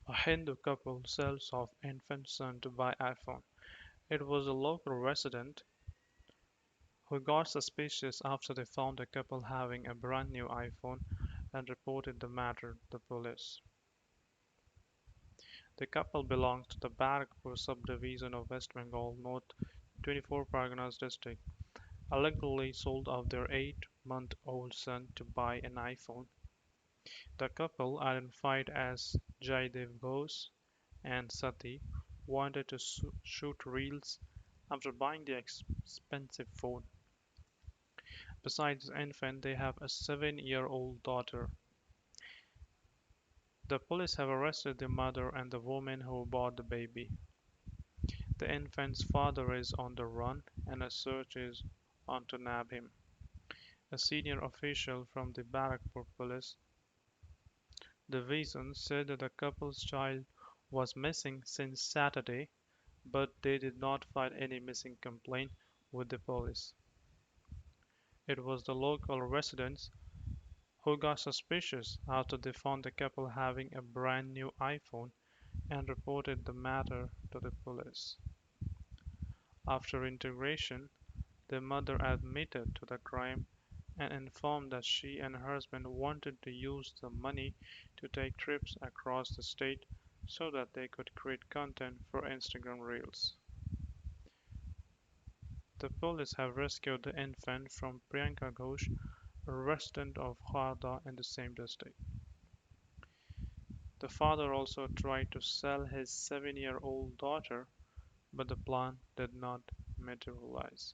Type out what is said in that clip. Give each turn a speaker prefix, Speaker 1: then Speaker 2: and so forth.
Speaker 1: A Hindu couple sells off infant son to buy iPhone. It was a local resident who got suspicious after they found the couple having a brand new iPhone and reported the matter to the police. The couple belongs to the Barrackpur subdivision of West Bengal North 24 Parganas district, allegedly sold off their 8-month-old son to buy an iPhone. The couple, identified as Jaidev Bose and Sati, wanted to shoot reels after buying the expensive phone. Besides the infant, they have a 7-year-old daughter. The police have arrested the mother and the woman who bought the baby. The infant's father is on the run and a search is on to nab him. A senior official from the Barrackpur police division said that the couple's child was missing since Saturday, but they did not file any missing complaint with the police. It was the local residents who got suspicious after they found the couple having a brand new iPhone and reported the matter to the police. After interrogation, the mother admitted to the crime and informed that she and her husband wanted to use the money to take trips across the state so that they could create content for Instagram Reels. The police have rescued the infant from Priyanka Ghosh, a resident of Kharda in the same district. The father also tried to sell his 7-year-old daughter, but the plan did not materialize.